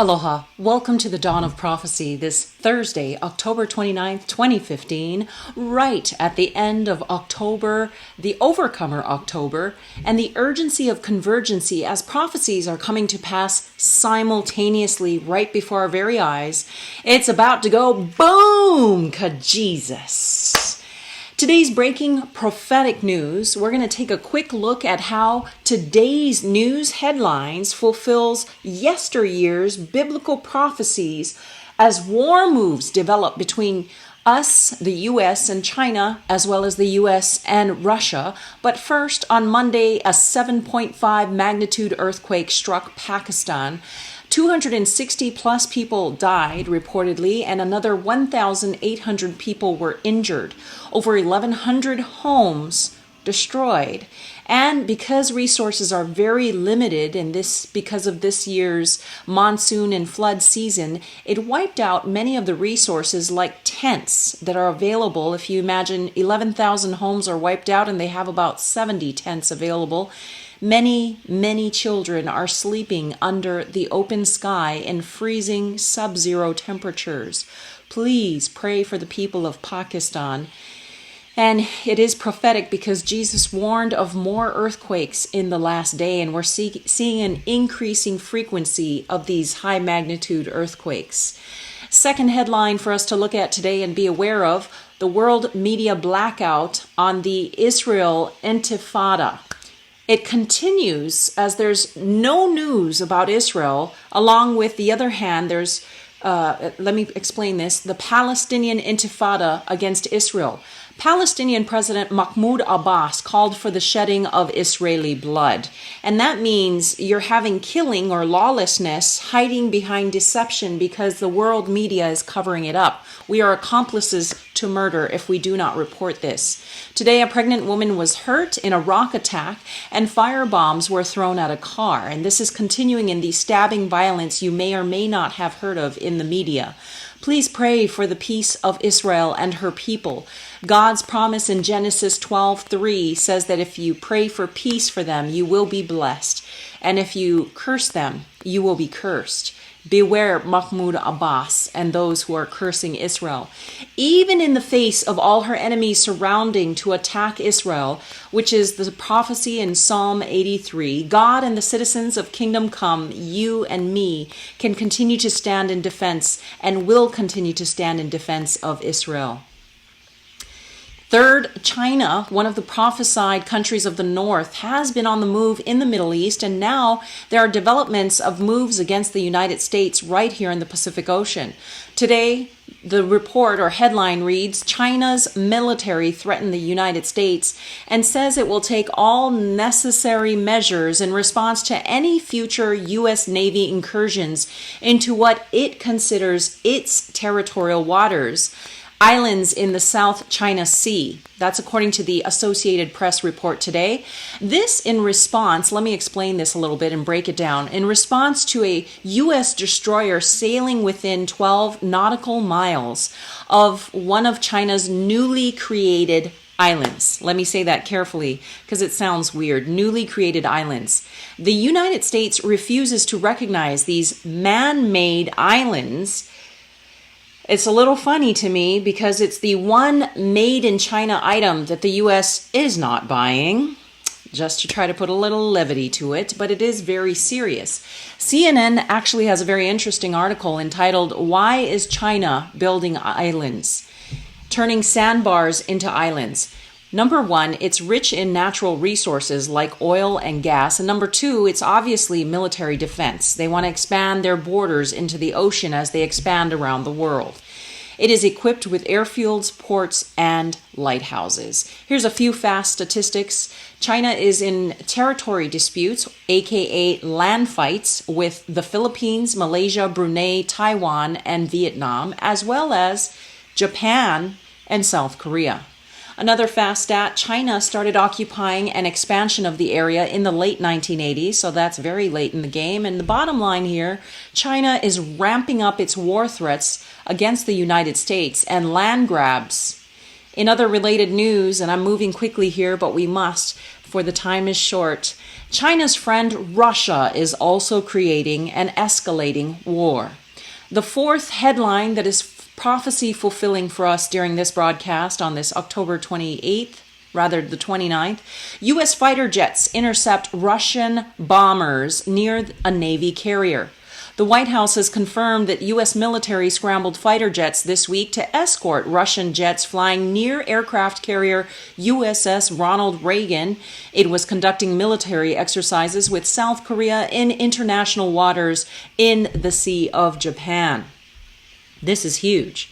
Aloha. Welcome to the Dawn of Prophecy this Thursday, October 29th, 2015, right at the end of October, the Overcomer October, and the urgency of convergency as prophecies are coming to pass simultaneously right before our very eyes. It's about to go boom, ka-Jesus. Today's breaking prophetic news, we're going to take a quick look at how today's news headlines fulfills yesteryear's biblical prophecies as war moves develop between us, the U.S. and China, as well as the U.S. and Russia. But first, on Monday, a 7.5 magnitude earthquake struck Pakistan. 260 plus people died reportedly, and another 1,800 people were injured. Over 1,100 homes destroyed. And because resources are very limited because of this year's monsoon and flood season, it wiped out many of the resources like tents that are available. If you imagine 11,000 homes are wiped out and they have about 70 tents available. Many children are sleeping under the open sky in freezing sub-zero temperatures. Please pray for the people of Pakistan. And it is prophetic because Jesus warned of more earthquakes in the last day, and we're seeing an increasing frequency of these high magnitude earthquakes. Second headline for us to look at today and be aware of, the world media blackout on the Israel Intifada. It continues as there's no news about Israel. Along with the other hand, there's, let me explain this, the Palestinian Intifada against Israel. Palestinian President Mahmoud Abbas called for the shedding of Israeli blood. And that means you're having killing or lawlessness hiding behind deception because the world media is covering it up. We are accomplices to murder if we do not report this. Today, a pregnant woman was hurt in a rock attack and firebombs were thrown at a car. And this is continuing in the stabbing violence you may or may not have heard of in the media. Please pray for the peace of Israel and her people. God's promise in Genesis 12:3 says that if you pray for peace for them, you will be blessed. And if you curse them, you will be cursed. Beware Mahmoud Abbas and those who are cursing Israel. Even in the face of all her enemies surrounding to attack Israel, which is the prophecy in Psalm 83, God and the citizens of Kingdom Come, you and me, can continue to stand in defense and will continue to stand in defense of Israel. Third, China, one of the prophesied countries of the North, has been on the move in the Middle East, and now there are developments of moves against the United States right here in the Pacific Ocean. Today, the report or headline reads, China's military threatened the United States and says it will take all necessary measures in response to any future U.S. Navy incursions into what it considers its territorial waters. Islands in the South China Sea. That's according to the Associated Press report today. This in response, let me explain this a little bit and break it down. In response to a U.S. destroyer sailing within 12 nautical miles of one of China's newly created islands. Let me say that carefully because it sounds weird. Newly created islands. The United States refuses to recognize these man-made islands. It's a little funny to me because it's the one made in China item that the U.S. is not buying, just to try to put a little levity to it, but it is very serious. CNN actually has a very interesting article entitled, Why is China Building Islands? Turning sandbars into islands. Number one, it's rich in natural resources like oil and gas. And number two, it's obviously military defense. They want to expand their borders into the ocean as they expand around the world. It is equipped with airfields, ports, and lighthouses. Here's a few fast statistics. China is in territory disputes, aka land fights, with the Philippines, Malaysia, Brunei, Taiwan, and Vietnam, as well as Japan and South Korea. Another fast stat, China started occupying an expansion of the area in the late 1980s, so that's very late in the game. And the bottom line here, China is ramping up its war threats against the United States and land grabs In other related news, and I'm moving quickly here, but we must, for the time is short, China's friend Russia is also creating an escalating war. The fourth headline that is prophecy fulfilling for us during this broadcast on this October 28th, rather the 29th, U.S. fighter jets intercept Russian bombers near a Navy carrier. The White House has confirmed that U.S. military scrambled fighter jets this week to escort Russian jets flying near aircraft carrier USS Ronald Reagan. It was conducting military exercises with South Korea in international waters in the Sea of Japan. This is huge.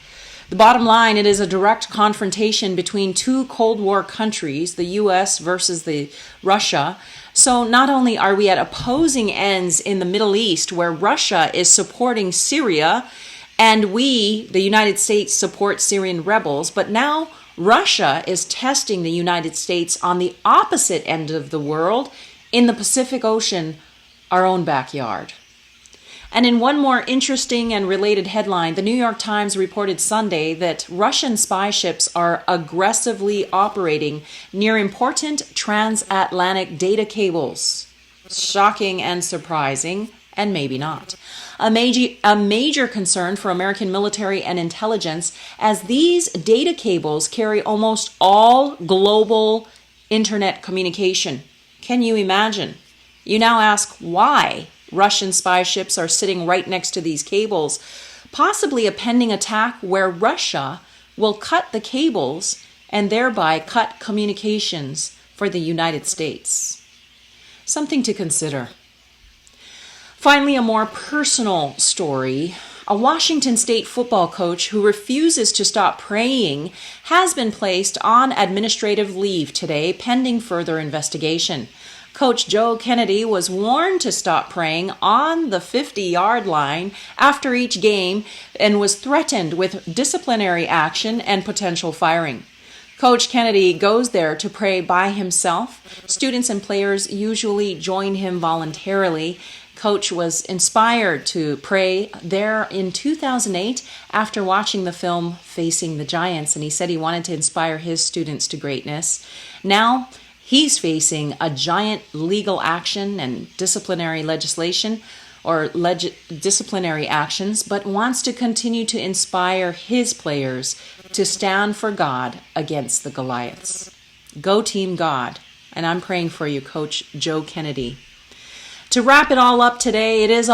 The bottom line, it is a direct confrontation between two Cold War countries, the U.S. versus the Russia. So not only are we at opposing ends in the Middle East, where Russia is supporting Syria, and we, the United States, support Syrian rebels, but now Russia is testing the United States on the opposite end of the world, in the Pacific Ocean, our own backyard. And in one more interesting and related headline, the New York Times reported Sunday that Russian spy ships are aggressively operating near important transatlantic data cables. Shocking and surprising, and maybe not. A major concern for American military and intelligence, as these data cables carry almost all global internet communication. Can you imagine? You now ask why Russian spy ships are sitting right next to these cables, possibly a pending attack where Russia will cut the cables and thereby cut communications for the United States. Something to consider. Finally, a more personal story. A Washington State football coach who refuses to stop praying has been placed on administrative leave today, pending further investigation. Coach Joe Kennedy was warned to stop praying on the 50-yard line after each game and was threatened with disciplinary action and potential firing. Coach Kennedy goes there to pray by himself. Students and players usually join him voluntarily. Coach was inspired to pray there in 2008 after watching the film Facing the Giants, and he said he wanted to inspire his students to greatness. Now, he's facing a giant legal action and disciplinary legislation or disciplinary actions, but wants to continue to inspire his players to stand for God against the Goliaths. Go Team God. And I'm praying for you, Coach Joe Kennedy. To wrap it all up today, it is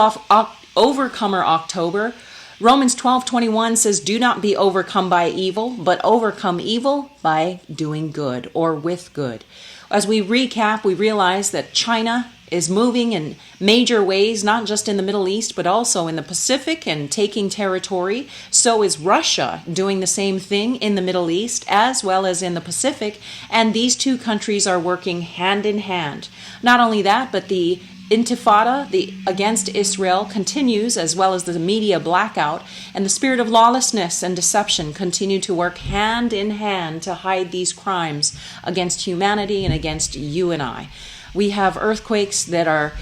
Overcomer October. Romans 12:21 says, "Do not be overcome by evil, but overcome evil by doing good," or with good. As we recap, we realize that China is moving in major ways, not just in the Middle East, but also in the Pacific and taking territory. So is Russia doing the same thing in the Middle East as well as in the Pacific. And these two countries are working hand in hand. Not only that, but the Intifada against Israel continues, as well as the media blackout, and the spirit of lawlessness and deception continue to work hand in hand to hide these crimes against humanity and against you and I. We have earthquakes that are,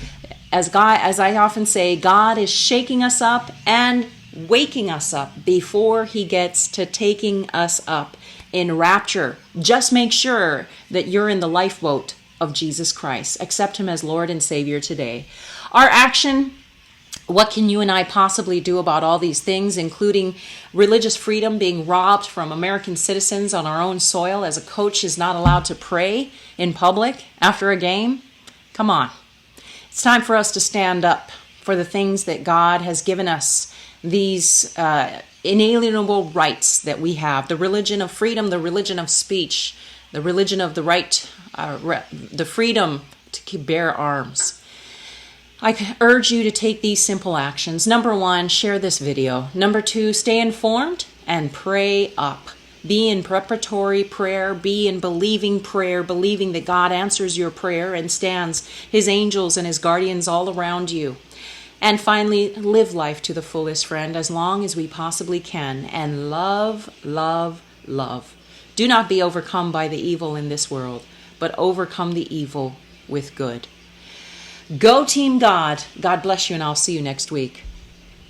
as I often say, God is shaking us up and waking us up before he gets to taking us up in rapture. Just make sure that you're in the lifeboat of Jesus Christ. Accept him as Lord and Savior today. Our action, what can you and I possibly do about all these things, including religious freedom being robbed from American citizens on our own soil, as a coach is not allowed to pray in public after a game? Come on. It's time for us to stand up for the things that God has given us, these inalienable rights that we have, the religion of freedom, the religion of speech, the religion of the right, the freedom to bear arms. I urge you to take these simple actions. Number 1, share this video. Number 2, stay informed and pray up. Be in preparatory prayer, be in believing prayer, believing that God answers your prayer and stands his angels and his guardians all around you. And finally, live life to the fullest, friend, as long as we possibly can. And love, love, love. Do not be overcome by the evil in this world, but overcome the evil with good. Go Team God. God bless you, and I'll see you next week.